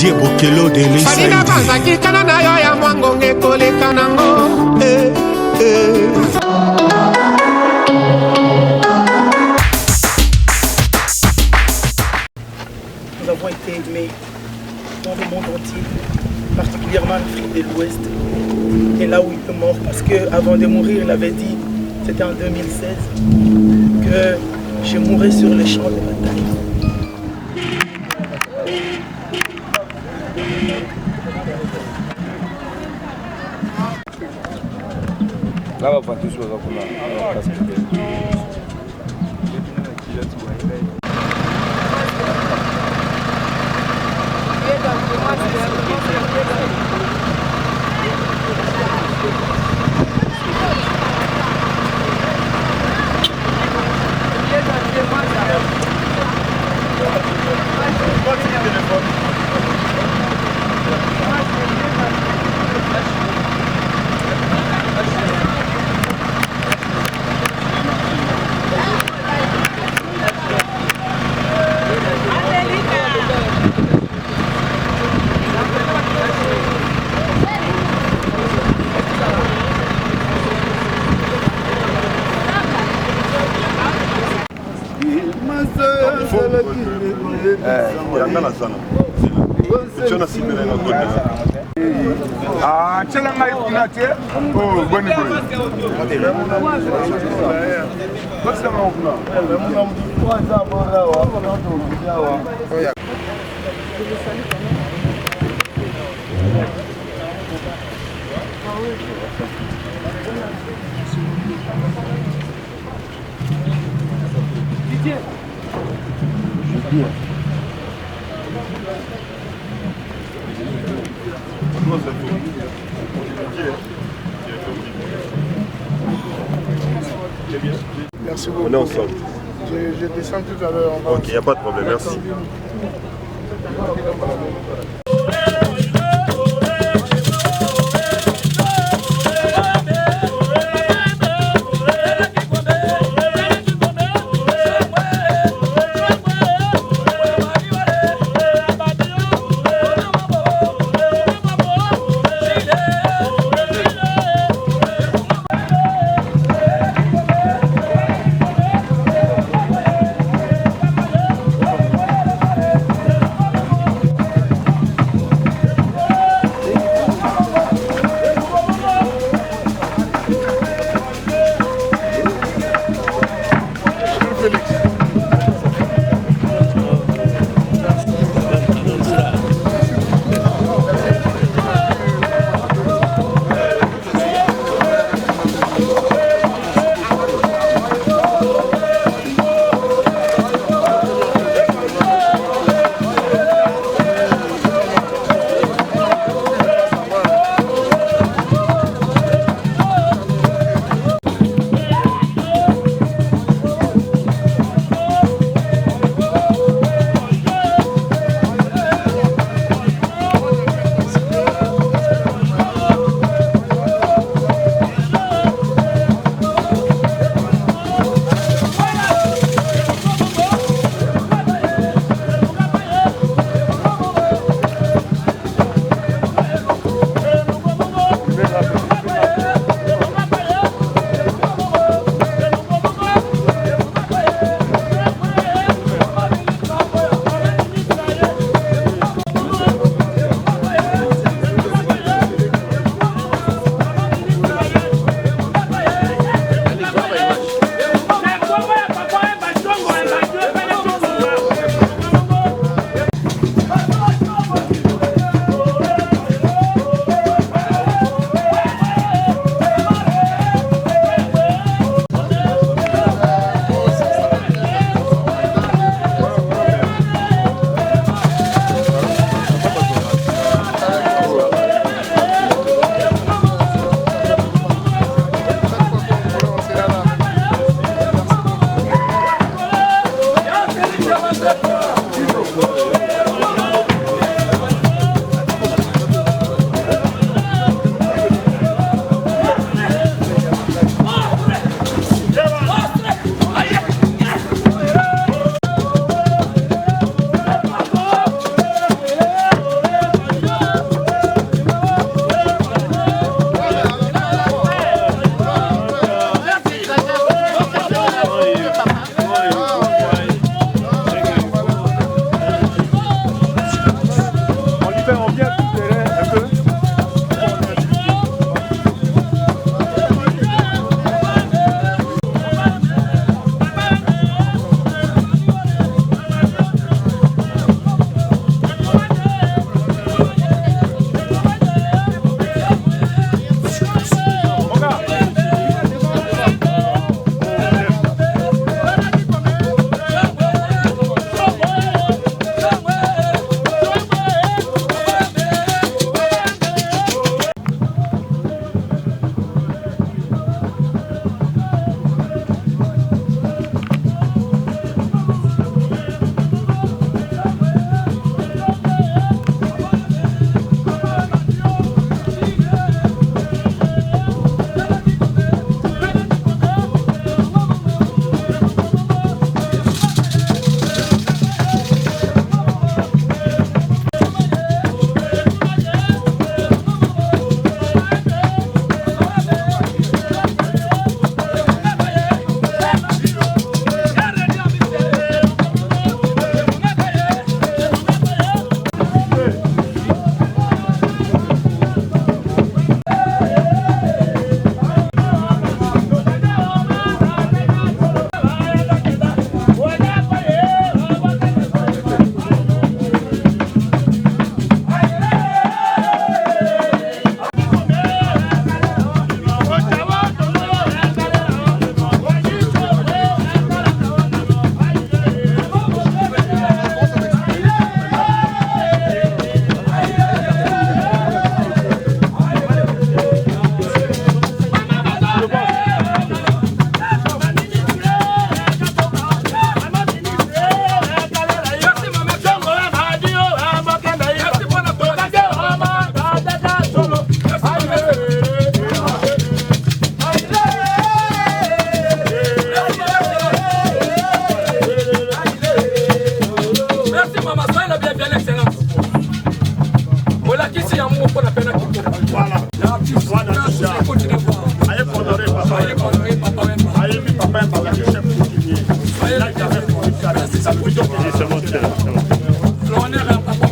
Didier Bokelo de l'Isa. Salina Banzaki Kanana ya Mwangonge Kole Kanango. Nous avons été aimés dans le monde entier, particulièrement l'Afrique de l'Ouest. Et là où il est mort, parce qu'avant de mourir, il avait dit, c'était en 2016, que je mourrais sur le champ de bataille. Là, on va tous choses Ah, tell them like not here. Oh, when you go. What's the move now? Merci beaucoup. On est ensemble. Je descends tout à l'heure. Ok, il n'y a pas de problème, merci. bien l'excellence. Voilà qui c'est un mot pour la peine à quitter. Voilà. Voilà. Allez, condamner papa. Allez, condamner papa. Allez, papa, papa, le chef coutumier. Là, il avait pour ça. C'est ça, pour dire que c'est bon. L'honneur à papa.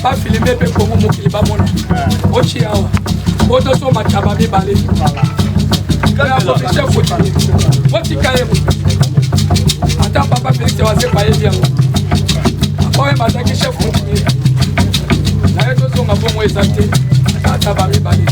Pas filmer pe comme mon clip mona. Ochi awa. Oto so machaba mi balé. Kana ko chef foti. Foti kaye. Ata papa Félix wa se paye bien. Akoye mataki chef foti. Na yeto so ngabo mo exacté. Ata ba mi balé.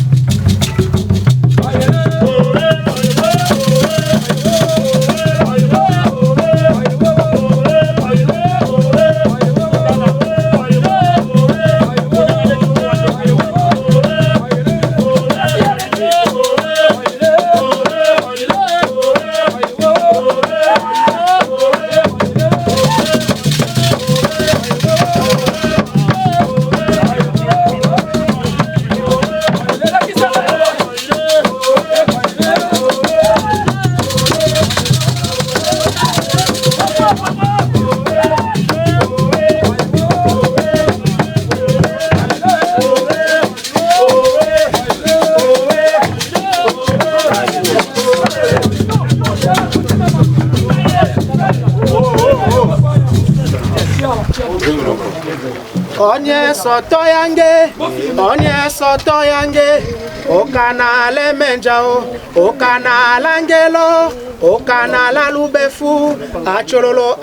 Onye soto yange, okana le menjao, okana langelo, okana la lubefu, achololo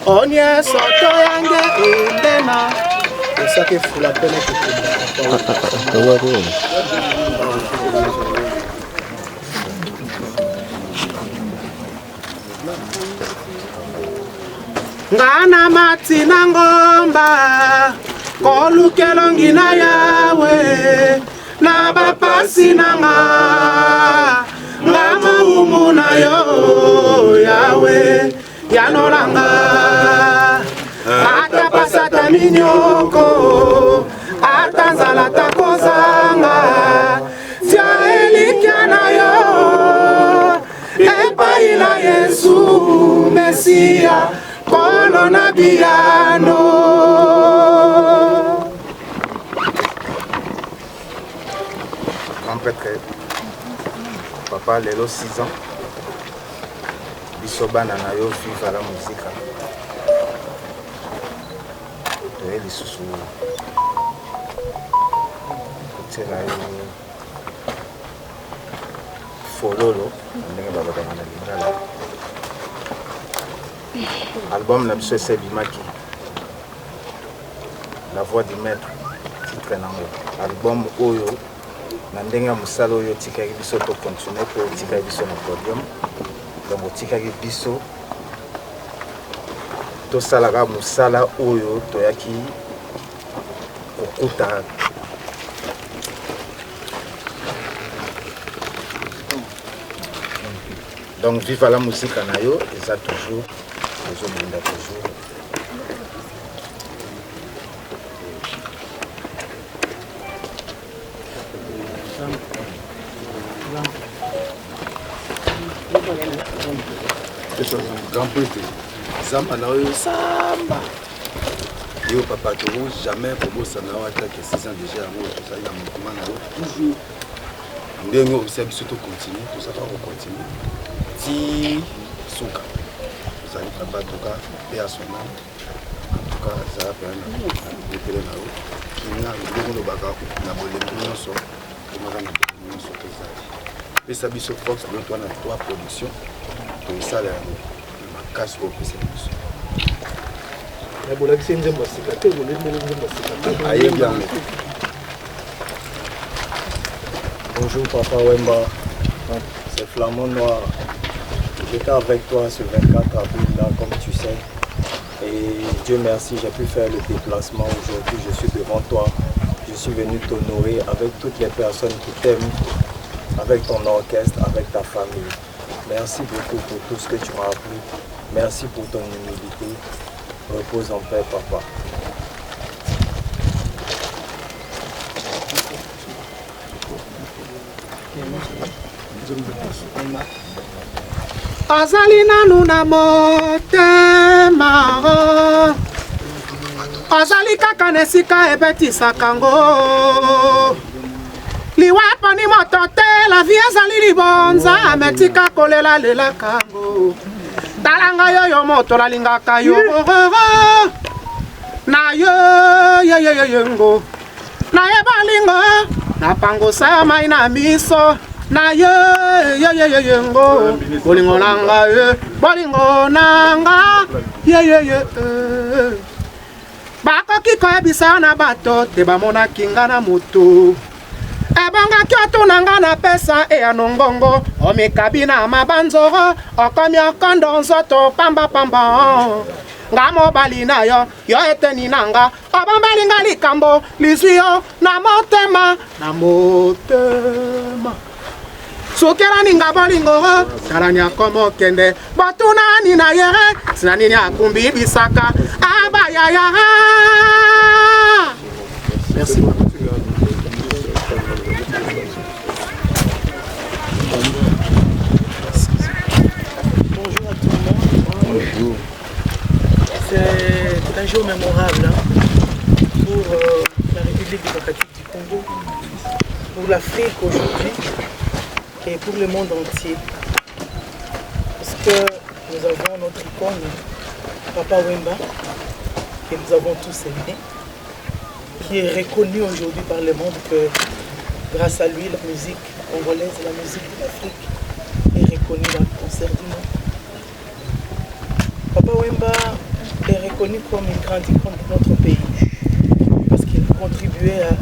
onye soto yange indena. C'est ça qui fout la peine Ngana matina ngomba kolukelo ngina yawe na bapasi nanga ngama umuna yo yawe yanolanga ata pasata minyoko ata nzala takozanga tia elikiana yo epaila Yesu Mesia Colonna Biano. Grand prêtre, papa, lelo 6 ans. Bisobana na yo vivre à la musique. Et les sous c'est là fololo, ndenge baba bana lingala. Album na biso c'est Bimaki. La voix du maître titre nango. Album oyo na ndenge musala oyo tikaki biso to continuer ko tikaki biso na podium. Donc tikaki biso to salaka musala oyo toyaki okuta Donc vive la musique en ayo, et ça toujours, toujours. Grand poète, Zamba na oyo samba. Yo papa Toro jamais pour bosana wa ta que 6 ans déjà amour tout ça il a mouvement na toujours. Ndenge observe biso to continuer, tout ça va continuer. Ti suka. Ça il papa toka et à son âme. En tout cas ça va bien. Le pele na o. Kinga ndenge lo baka na bolembo nyonso. Komaka na bolembo nyonso to ça. Et ça biso force donc toi na 3 productions. Tout ça là. Casse au plus. Bonjour Papa Wemba, c'est Flamand Noir. J'étais avec toi ce 24 avril là, comme tu sais. Et Dieu merci, j'ai pu faire le déplacement aujourd'hui. Je suis devant toi. Je suis venu t'honorer avec toutes les personnes qui t'aiment, avec ton orchestre, avec ta famille. Merci beaucoup pour tout ce que tu m'as appris. Merci pour ton humilité. Repose en paix, papa. Azali nanu na motema azali kaka na esika ebetisaka ngo liwapo ni moto te la vie azali libonza metika kolela lelaka ngo talanga yoyo moto nalingaka yo na yo ngo na ye balingo na pangosa mai na miso na yo ngo bolingo nanga bolingo nanga bakoki koyebisa na bato te bamonaki nga na moto ebongaki otunanga na pesa eya nongongo omikabi na mabanzoro okomi okondo nzoto pambapamba nga mobali na yo yo eteni nanga obombeli nga likambo lizwi yo na motema sukera ninga bolingo talani akomo kende botuna ni na yere sina nini akumbi bisaka abayaya. Merci. Bonjour à tout le monde. Bonjour. C'est un jour mémorable pour la République démocratique du Congo, pour l'Afrique aujourd'hui et pour le monde entier. Parce que nous avons notre icône, Papa Wemba, que nous avons tous aimé, qui est reconnu aujourd'hui par le monde que grâce à lui, la musique congolaise, la musique de l'Afrique est reconnue dans le concert du monde. Papa Wemba est reconnu comme une grande icône de notre pays parce qu'il a contribué à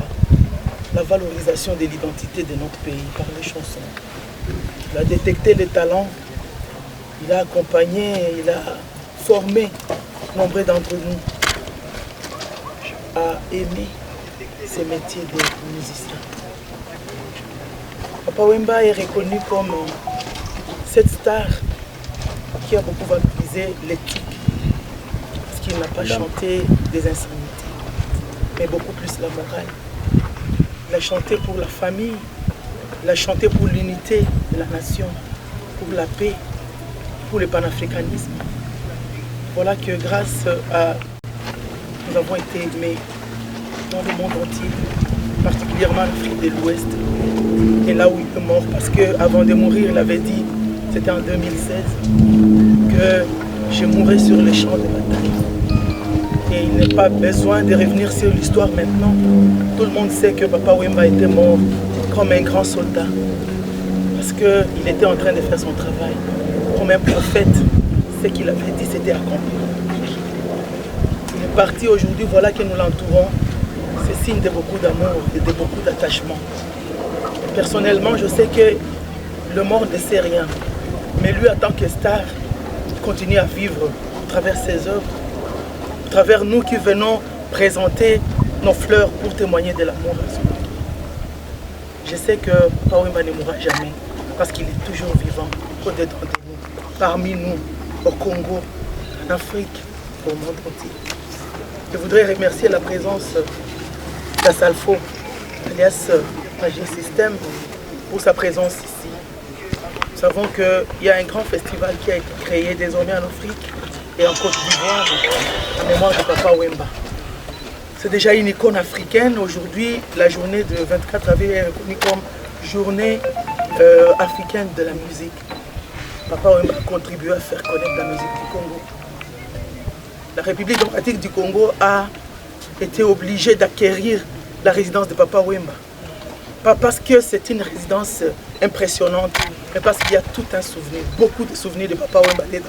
la valorisation de l'identité de notre pays par les chansons. Il a détecté les talents, il a accompagné, il a formé nombre d'entre nous à aimer ce métier de musicien. Papa Wemba est reconnu comme cette star qui a beaucoup valorisé l'éthique, parce qu'il n'a pas chanté des insanités, mais beaucoup plus la morale. Il a chanté pour la famille, il a chanté pour l'unité de la nation, pour la paix, pour le panafricanisme. Voilà que grâce à nous avons été aimés dans le monde entier, particulièrement l'Afrique de l'Ouest, et là où il est mort, parce qu'avant de mourir, il avait dit, c'était en 2016, que je mourrai sur les champs de bataille. Et il n'est pas besoin de revenir sur l'histoire maintenant. Tout le monde sait que Papa Wemba était mort comme un grand soldat, parce qu'il était en train de faire son travail. Comme un prophète, ce qu'il avait dit, c'était accompli. Il est parti aujourd'hui, voilà que nous l'entourons. C'est signe de beaucoup d'amour et de beaucoup d'attachement. Personnellement, je sais que le mort ne sait rien. Mais lui, en tant que star, il continue à vivre à travers ses œuvres, à travers nous qui venons présenter nos fleurs pour témoigner de l'amour. Je sais que Papa Wemba ne mourra jamais, parce qu'il est toujours vivant au-dedans de nous. parmi nous, au Congo, en Afrique, au monde entier. Je voudrais remercier la présence d'Assalfo, alias Magie System, pour sa présence ici. Nous savons qu'il y a un grand festival qui a été créé désormais en Afrique et en Côte d'Ivoire, en mémoire de Papa Wemba. C'est déjà une icône africaine. Aujourd'hui, la journée de 24 avril est reconnue comme journée africaine de la musique. Papa Wemba a contribué à faire connaître la musique du Congo. La République démocratique du Congo a été obligée d'acquérir la résidence de Papa Wemba. Pas parce que c'est une résidence impressionnante, mais parce qu'il y a tout un souvenir, beaucoup de souvenirs de Papa Wemba dedans.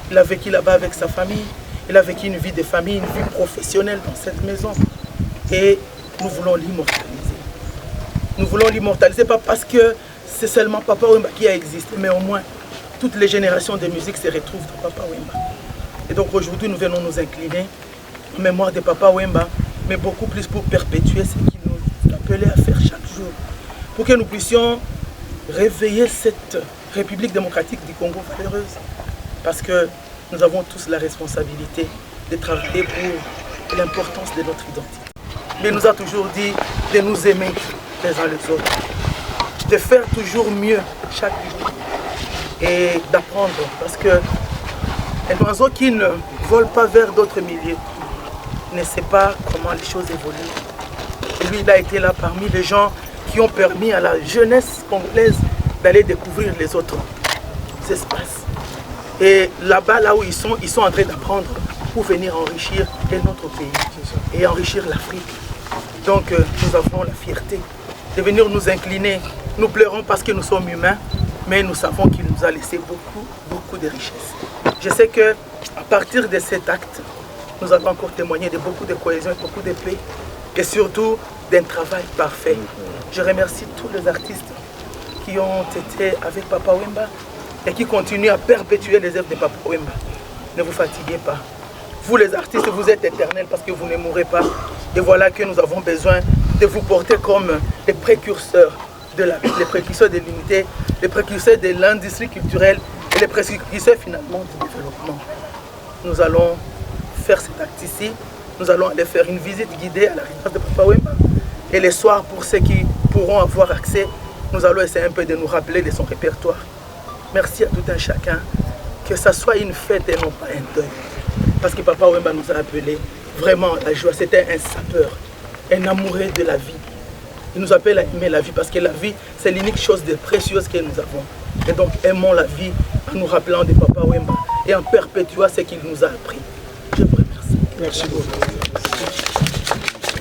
Il a vécu là-bas avec sa famille, il a vécu une vie de famille, une vie professionnelle dans cette maison. Et nous voulons l'immortaliser. Nous voulons l'immortaliser, pas parce que c'est seulement Papa Wemba qui a existé, mais au moins toutes les générations de musique se retrouvent dans Papa Wemba. Et donc aujourd'hui, nous venons nous incliner en mémoire de Papa Wemba, mais beaucoup plus pour perpétuer ce qu'il nous appelait à faire chaque jour. Pour que nous puissions réveiller cette République démocratique du Congo valeureuse. Parce que nous avons tous la responsabilité de travailler pour l'importance de notre identité. Mais il nous a toujours dit de nous aimer les uns les autres, de faire toujours mieux chaque jour et d'apprendre. Parce que un oiseau qui ne vole pas vers d'autres milieux ne sait pas comment les choses évoluent. Et lui, il a été là parmi les gens qui ont permis à la jeunesse congolaise d'aller découvrir les autres espaces. Et là-bas, là où ils sont en train d'apprendre pour venir enrichir notre pays et enrichir l'Afrique. Donc nous avons la fierté de venir nous incliner. Nous pleurons parce que nous sommes humains, mais nous savons qu'il nous a laissé beaucoup de richesses. Je sais qu'à partir de cet acte, nous allons encore témoigner de beaucoup de cohésion et beaucoup de paix, et surtout d'un travail parfait. Je remercie tous les artistes qui ont été avec Papa Wemba et qui continuent à perpétuer les œuvres de Papa Wemba. Ne vous fatiguez pas. Vous les artistes, vous êtes éternels parce que vous ne mourrez pas. Et voilà que nous avons besoin de vous porter comme les précurseurs de la vie, les précurseurs de l'unité, les précurseurs de l'industrie culturelle et les précurseurs finalement du développement. Nous allons faire cet acte ici. Nous allons aller faire une visite guidée à la résidence de Papa Wemba. Et les soirs, pour ceux qui pourront avoir accès, nous allons essayer un peu de nous rappeler de son répertoire. Merci à tout un chacun. Que ça soit une fête et non pas un deuil. Parce que Papa Wemba nous a appelés vraiment à la joie. C'était un sapeur, un amoureux de la vie. Il nous appelle à aimer la vie parce que la vie, c'est l'unique chose de précieuse que nous avons. Et donc aimons la vie en nous rappelant de Papa Wemba et en perpétuant ce qu'il nous a appris. Je vous remercie. Merci beaucoup.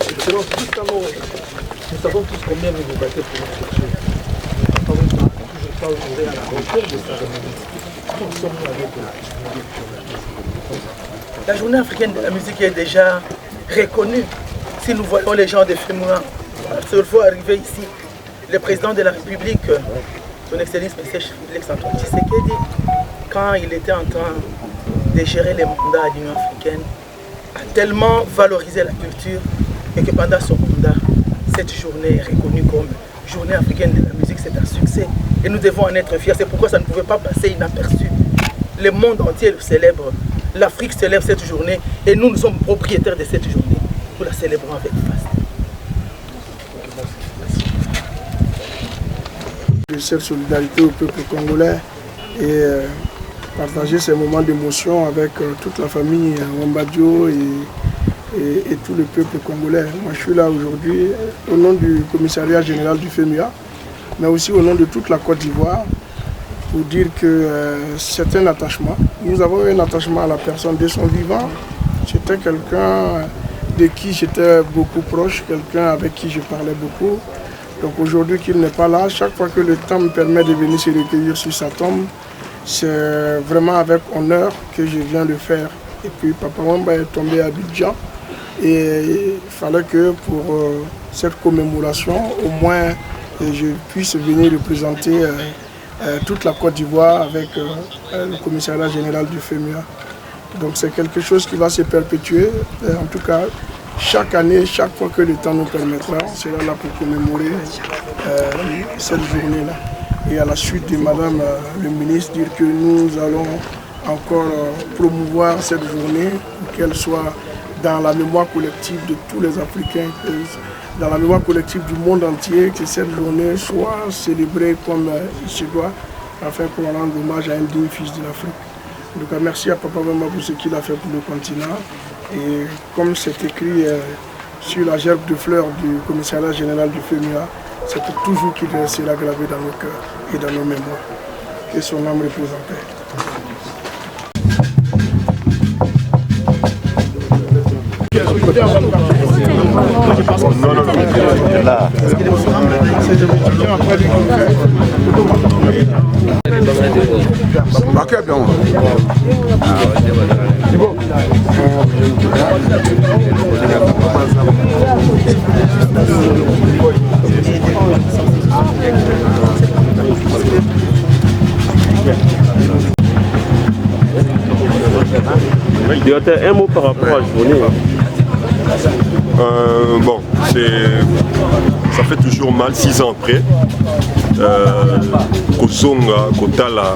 Excellent. Nous savons tous combien vous vous battez pour notre culture. Papa Wemba n'a toujours pas ouvert à la hauteur de sa revendication. Nous sommes avec la journée africaine de la musique est déjà reconnue. Si nous voyons les gens de Fémoua, il faut arriver ici. Le président de la République, son Excellence M. Félix-Antoine Tshisekedi, quand il était en train de gérer les mandats à l'Union africaine, a tellement valorisé la culture et que pendant son mandat, cette journée est reconnue comme journée africaine de la musique. C'est un succès et nous devons en être fiers. C'est pourquoi ça ne pouvait pas passer inaperçu. Le monde entier le célèbre. L'Afrique célèbre cette journée et nous sommes propriétaires de cette journée. Nous la célébrons avec faste. Cette solidarité au peuple congolais et partager ces moments d'émotion avec toute la famille Wembadio et tout le peuple congolais. Moi je suis là aujourd'hui au nom du commissariat général du FEMUA, mais aussi au nom de toute la Côte d'Ivoire, pour dire que c'est un attachement. Nous avons un attachement à la personne de son vivant. C'était quelqu'un de qui j'étais beaucoup proche, quelqu'un avec qui je parlais beaucoup. Donc aujourd'hui qu'il n'est pas là, chaque fois que le temps me permet de venir se recueillir sur sa tombe, c'est vraiment avec honneur que je viens le faire. Et puis Papa Wemba est tombé à Abidjan et il fallait que pour cette commémoration, au moins je puisse venir représenter toute la Côte d'Ivoire avec le commissariat général du FEMUA. Donc c'est quelque chose qui va se perpétuer. En tout cas, chaque année, chaque fois que le temps nous permettra, on sera là pour commémorer cette journée-là. et à la suite de Madame le ministre dire que nous allons encore promouvoir cette journée pour qu'elle soit dans la mémoire collective de tous les Africains, dans la mémoire collective du monde entier, que cette journée soit célébrée comme il se doit, afin qu'on rende hommage à un digne fils de l'Afrique. En tout cas, merci à Papa Wemba pour ce qu'il a fait pour le continent. Et comme c'est écrit sur la gerbe de fleurs du commissariat général du FEMIA, c'est toujours qu'il sera gravé dans nos cœurs et dans nos mémoires. Que son âme repose en paix. Un mot par rapport à la journée. Bon, ça fait toujours mal 6 ans après. Kozonga, Kotala,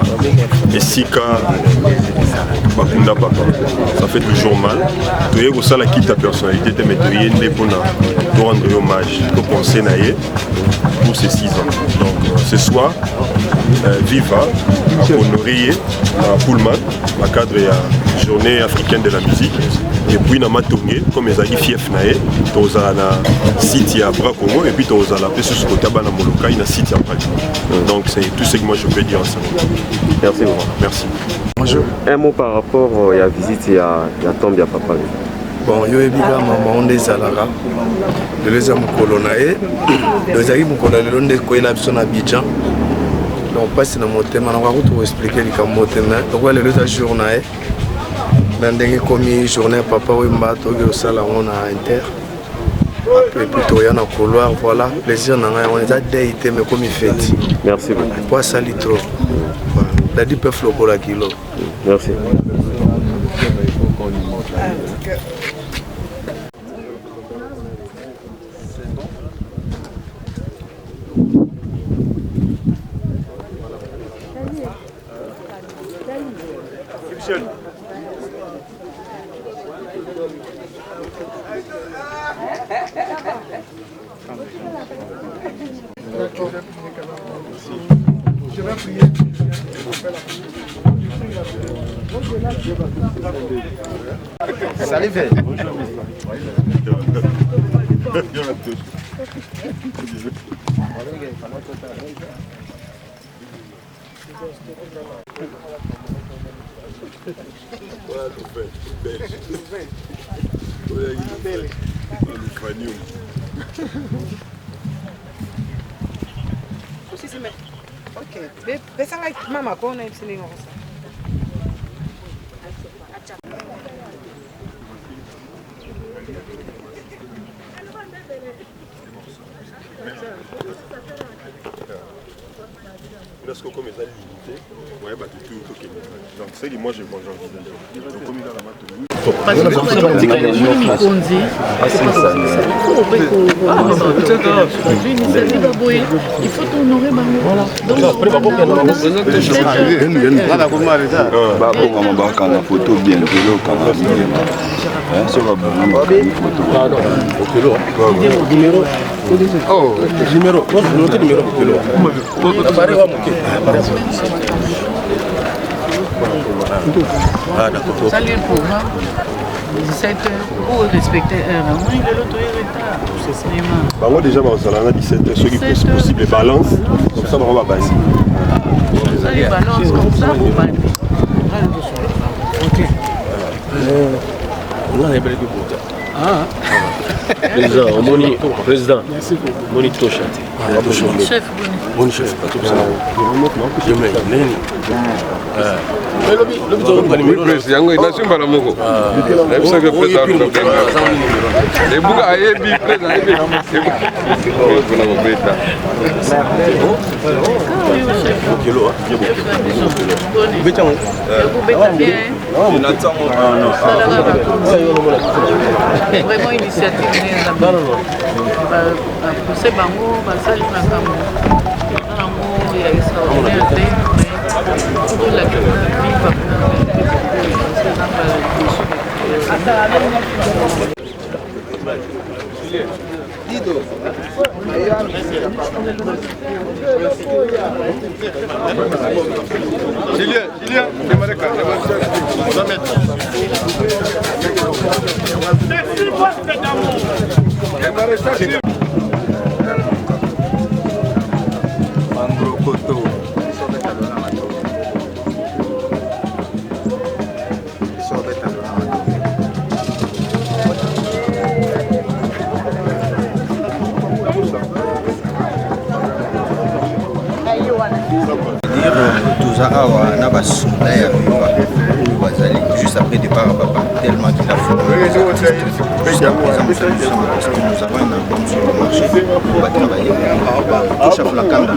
Esika, Bakunda Papa. Ça fait toujours mal. Tu es aussi la quitte ta personnalité, mais tu es né pour rendre hommage, pour penser naïe pour ces 6 ans. Donc ce soir, Viva, à honorer à Pullman, dans le cadre de la journée africaine de la musique. Et puis, dans ma tournée, comme les amis fief naïe, tu as un site à Bracongo et puis tu as la place sur le côté de Moloka, il y a un site à Bracongo. Donc c'est tout ce que moi je peux dire ensemble. Merci beaucoup. Merci. Bonjour. Un mot par rapport à la visite et à la tombe de Papa. Bon, yo ebiga maman on des alara. De les am colonae. Les amis mon colonel on des koina biso na Abidjan. Donc passe na motema na va tout expliquer les comme motema. Donc le autre journée dans des commis journée Papa Wemba to au salon on a inter. Et puis il y a un couloir, voilà, plaisir, on est à déité, mais comme il fait. Merci beaucoup. Pas sali trop. La dit peut floquer la kilo. Merci. Je vais prier. Salut, Fé. Ok. Pesanga mama kona ipsilingo sa. Parce que comme ils ont limité, ouais, bah tout ok. Donc c'est moi je mange en donc comme il a la main il faut honorer la photo bien Salut pour moi. 17 heures pour respecter l'heure. Moi, il est l'autre retard. Moi déjà, on a 17 heures, ce qui est possible, balance, comme ça on va baser. Ça, les balances comme ça, vous parlez. Ok. On a un bel équipe. Ah. Président, président, Moni Tocha. Chef, bon chef, pas tout ça. Vraiment initiative c'est bango basali na kambo nango ya extraordinaire te tolaki viva juste après départ à papa, tellement qu'il a formé jusqu'à présent parce que nous avons un album sur le marché, on va travailler touche à Flakanda.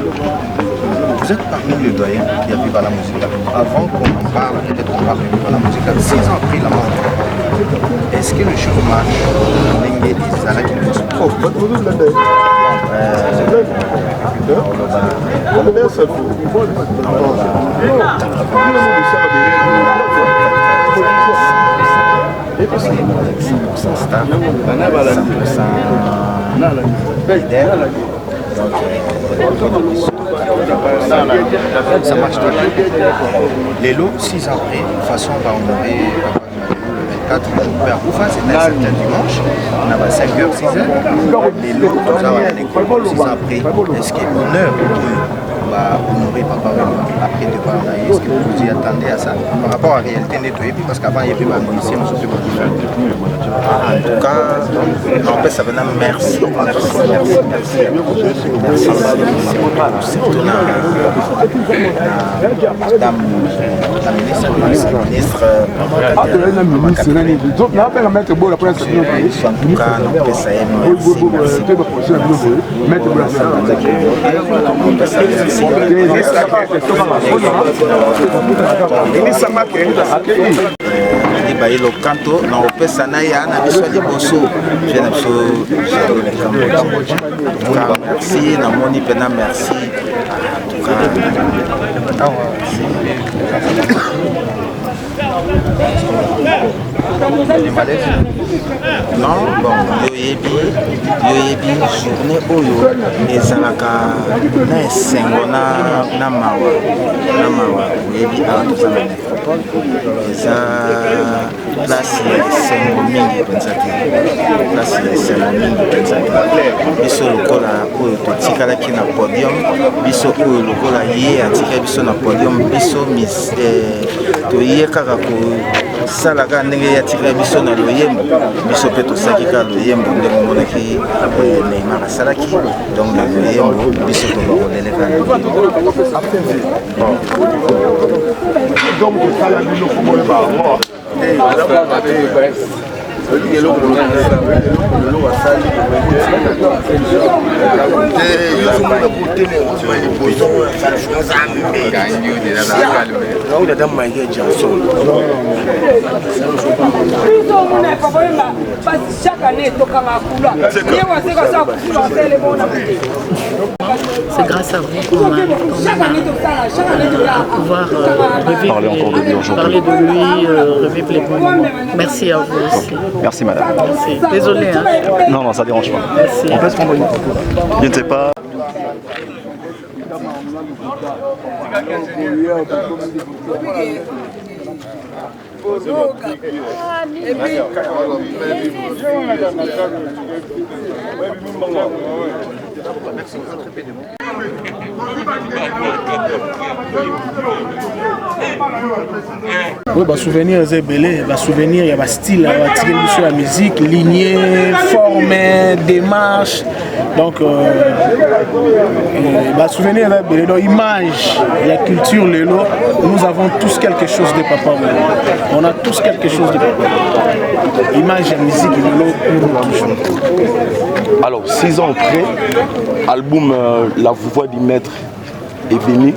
Vous êtes parmi les doyens qui a vécu à la musique. Avant qu'on en parle, peut-être qu'on parle de la musique, 6 ans après la mort. Est-ce que le chômage n'est pas qui nous propre? Ça marche tout. Les lots, 6 ans après, de façon on va honorer 24 Oufa, c'était un certain dimanche, on a 5h, 6h. Les lots, tout ça, on a l'école 6 ans après. Est-ce qu'il y a honneur on va honorer papa après départ? Est-ce que vous y attendez à ça par rapport à la réalité nettoyée? Parce qu'avant il y avait un musicien, on se fait en tout cas, on peut savoir merci. Merci. Surtout la ministre le canto na opesa na ya na biso liboso je na biso merci na moni pena merci non bon yoyebi journée oyo ezalaka na esengo na mawa oyebi awa toza na nécropole eza place ya esengo mingi mpenza te biso lokola oyo totikalaki na podium biso oyo lokola ye atika biso na podium biso toye kaka kosalaka ndenge yatika biso na loyembo biso mpe tosaki kaka loyembo ndenge omonaki Neymar asalaki donc na loyembo biso tobakoleleka c'est grâce à vous qu'on a pouvoir parler de lui, revivre les bons moments. Merci à vous aussi. Merci madame. Merci. Désolé. Hein. Non, ça dérange pas. Merci. On peut se prendre une photo. Je ne sais pas. Oui, bah souvenir est belé, bah souvenir il y a style, sur la musique, lignée, forme, démarche. Donc bah souvenir est belé, donc image, la culture, le lot, nous avons tous quelque chose de papa. On a tous quelque chose de papa. Image, la musique, le lot, pour toujours. Alors 6 ans après, album La Voix du Maître est venu.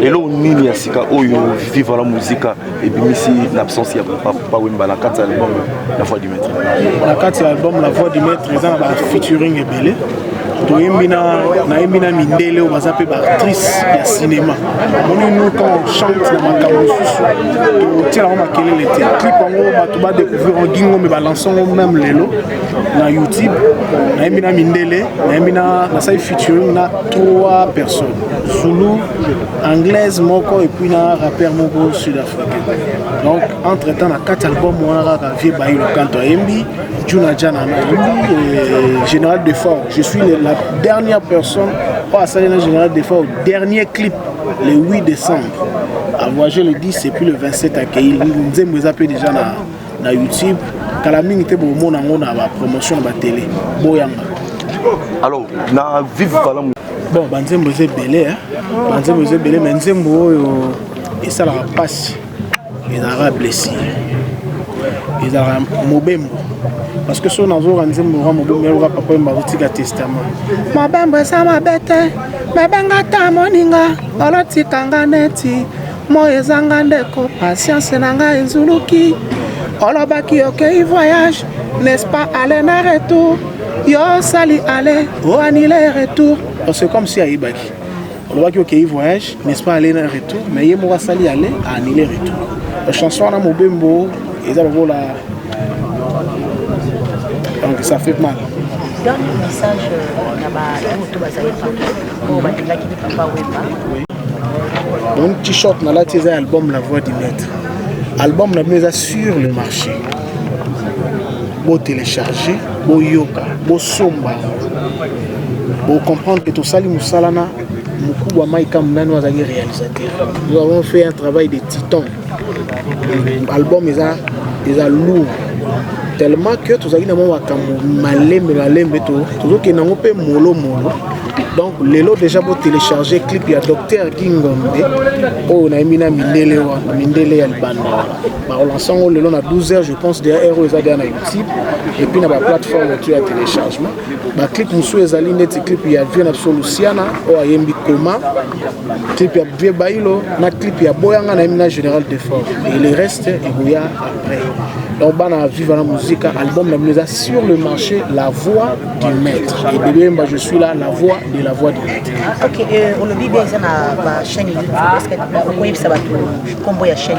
Et là, on y a sika oyo vivre la musique et puis ici l'absence il y a pas Wemba la carte album La Voix du Maître. La carte album La Voix du Maître ils ont un featuring et belé. nayebi na mindele oyo baza mpe baactrice ya cinéma moni nous quand on chante na makambo mosusu totielako makelele te clip yango bato badécouvrir ogingo me balance yango même lelo na YouTube nayebi na mindele nayebi nasali featuring na 3 personnes Zulu, anglaise moko et puis na rappeur moko sud-africain donc entre temps na 4 albums wana kaka vie bayi le kanto ayembi Juna Jana et Général Defort. Je suis la dernière personne à saluer le Général Defort au dernier clip le 8 décembre. À voyager le 10 et puis le 27 à Kéil. Nous avons appelé déjà na YouTube. Kalaming était bon mon angon à la promotion à la télé. Boyanga. Alors, na vive Kalam. Bon, banzembo c'est belé hein. Banzembo c'est belé mais nzembo et ça la passe. Les arabes blessés. Les arabes mobembo. Parce que si on a un nzembo mobembo papa mbarutika testament. Mabembo ça mabete. Mabenga ta moninga. Oloti kanga neti. Moyezanga ndeko patience nanga ezuluki. Olobaki ok voyage. N'est-ce pas aller na retour. Yo sali aller. O annulé retour. C'est comme si aïbaki. Olobaki ok voyage. N'est-ce pas aller na retour. Mais yemo va sali aller à annuler retour. La chanson na mobembo. Ils ont la. Donc ça fait mal. Donne un message donc t-shirt na la tes album La Voix du Maître. Album na mise sur le marché. Beau télécharger, beau yoga, beau somba. Beau comprendre que tout sali musalana mukubwa Maika Mnani wazali réalisateur. Nous avons fait un travail de titan. L'album est lourd. Tellement que tous les gens ont malembe tout qui n'ont pas molo. Donc les lots déjà pour télécharger clip il y a Docteur Kingombe oh na mina mindele albanda ba l'ensemble le long à 12h je pense derrière eux ça dans YouTube et puis na ba plateforme tu as téléchargement ba clip musu ezali net clip il y a Vieux Absoluciana o ayembi koma clip ya Vieux Bailo na clip ya Boyanga na mina Général Defort et le reste il y a après donc bana vivre la musique album na mise sur le marché La Voix du Maître et bébé je suis là la voix de La Voix du Maître. Ok, on le dit bien dans la chaîne YouTube parce que vous voyez ça va tout combo ya chaîne.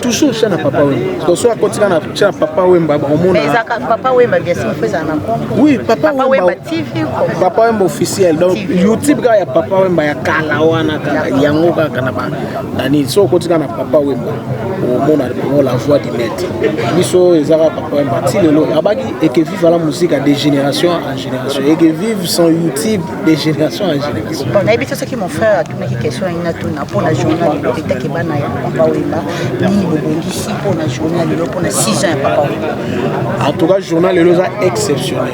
Toujours chaîne à Papa Wemba. Parce que soit continuer na chaîne Papa Wemba ba on a Papa Wemba bien sûr fait ça na Congo. Oui, Papa Wemba TV Papa Wemba officiel. Donc YouTube ga ya Papa Wemba ya kala wana kala yango ka kana ba. Nani so continuer na Papa Wemba. On La Voix du Maître. Biso ezara Papa Wemba ti lelo abaki et que vive la musique de génération en génération et que vive son YouTube de génération en génération. Bon, et puis ce qui m'ont fait à toutes les questions pour la journée de l'État qui bana ya Papa Wemba ni bobondi si pour la journée de pour la 6 ans Papa Wemba. En tout cas journal lelo est exceptionnel.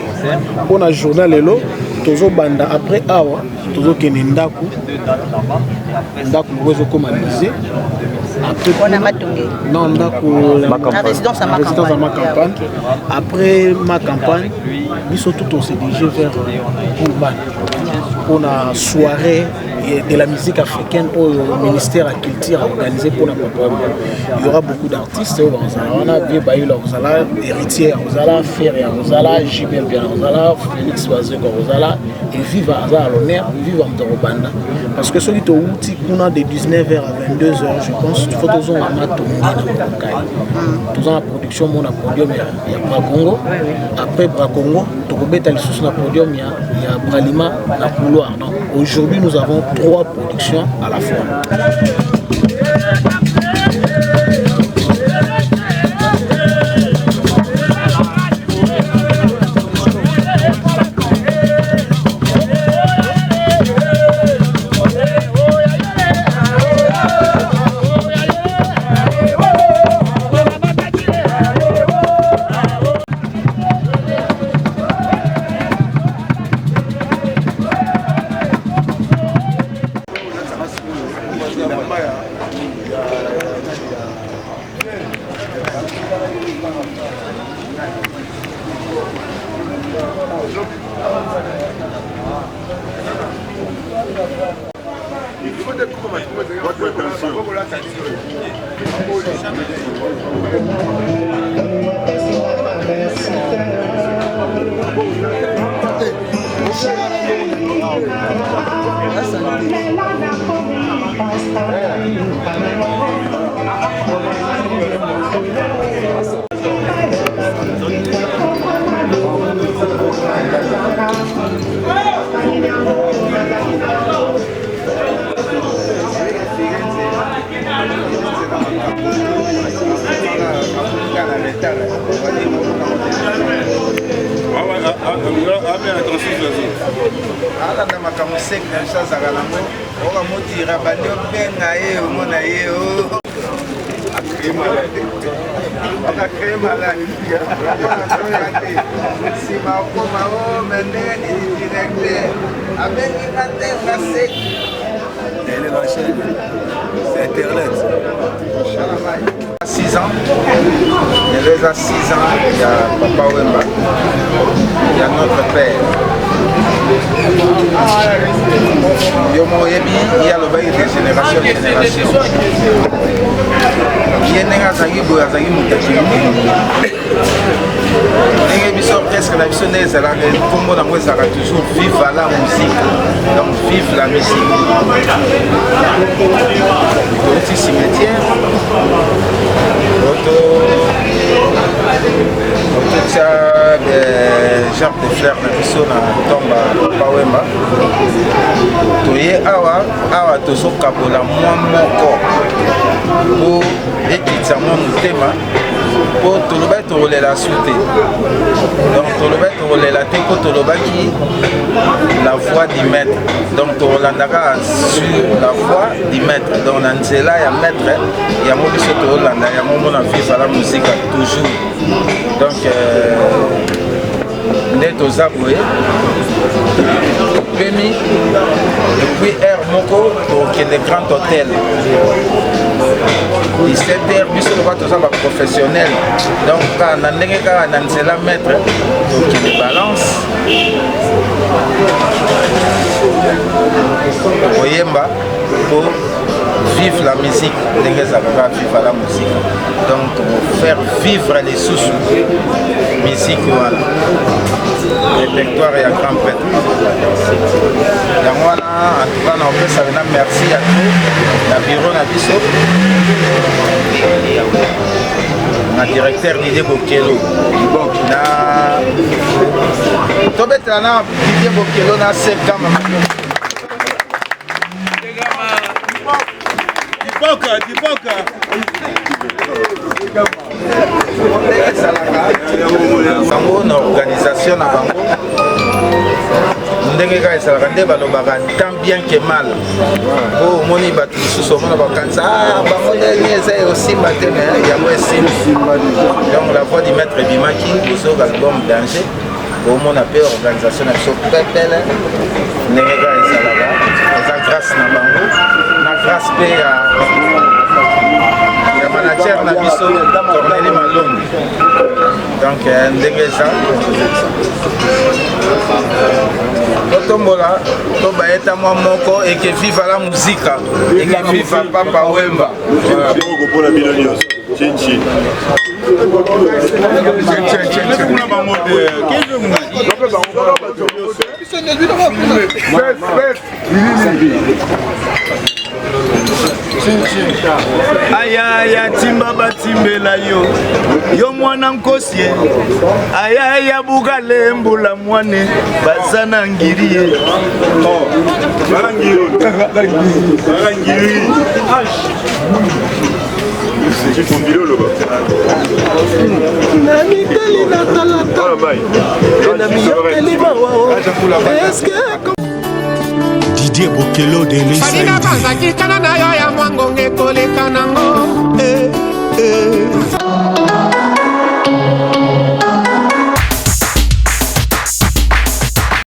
Pour la journée lelo tozo banda après awa tozo kene ndaku ngozo komaliser. Après on a matongé. Non ndaku la résidence à ma campagne. Après ma campagne, ils sont tous aussi dirigés vers Urban. Pour la soirée de la musique africaine au ministère de la Culture organisé pour la Papa Wemba. Il y aura beaucoup d'artistes. On a Vieux Bayoula, Héritier, Ferrier, JBM, Félix Oazé, et Viva à l'honneur, Viva Mdorobanda. Parce que celui qui a de 19h à 22h, je pense qu'il faut toujours en tout la production, mon podium, il y a Bracongo. Après Bracongo, Tokobeta les sous na podium, il y a Bralima, la couloir. Aujourd'hui, nous avons 3 productions à la fois. C'est Internet. 6 ans, il y a 6 ans, il y a Papa Wemba, il y a notre père. Yomo Yebi, il y a le bail de génération en génération. Il y a un Zaghi Boyazaghi Moutaki. Il y a presque la mission des Zara, comme on a toujours vive la musique, donc vive la musique. Petit cimetière. Jacques de Fleur na biso na tomba Papa Wemba toye awa tozokabola mwa moko po ekitisa mwa motema po toloba torolela su te donc toloba torolela te po tolobaki la voix du maître donc torolandaka sur la voix du maître donc na nzela ya maître yango biso tolanda yango mona vivre la musique toujours donc nde toza boye pemi depuis air moko tokende grand hôtel 17h biso lokola toza baprofessionnel donc kaka na ndenge kaka na nzela maître tokende balance tokoyemba po vivre la musique, vivre la musique. Donc, faire vivre les sous musique, voilà. Répertoire et à grand prêtre. Donc, voilà, en tout cas, on peut savoir merci à tous. La bureau, la biso. Na directeur Didier Bokelo. Na. Tobetana Didier Bokelo na Sekama. Bango na organisation na bango ndenge kaka esalaka nde balobaka tant bien que mal po omoni bato mosusu omona bakanisa bango ndenge eza eosimba te me yango esimba donc la voix du maître ebimaki ozoka album danger omona mpe organisation na biso pepele ndenge kaka esalaka eza grâce na bango na grâce mpe ya manager na biso Corneli Malongi donc ndenge eza totombola tobayeta mwa moko eke viva la muzika eke viva Papa Wemba mpona bino nyonso chinchi ayaya timba batimbela yo mwana nkosi ayaya buka lembula mwane baza na ngiri ye na miteli na talata na miyokeli bawa eske Didier Bokelo de l'Inside. Salina bazaki kana na yo ya mwangonge koleka nango.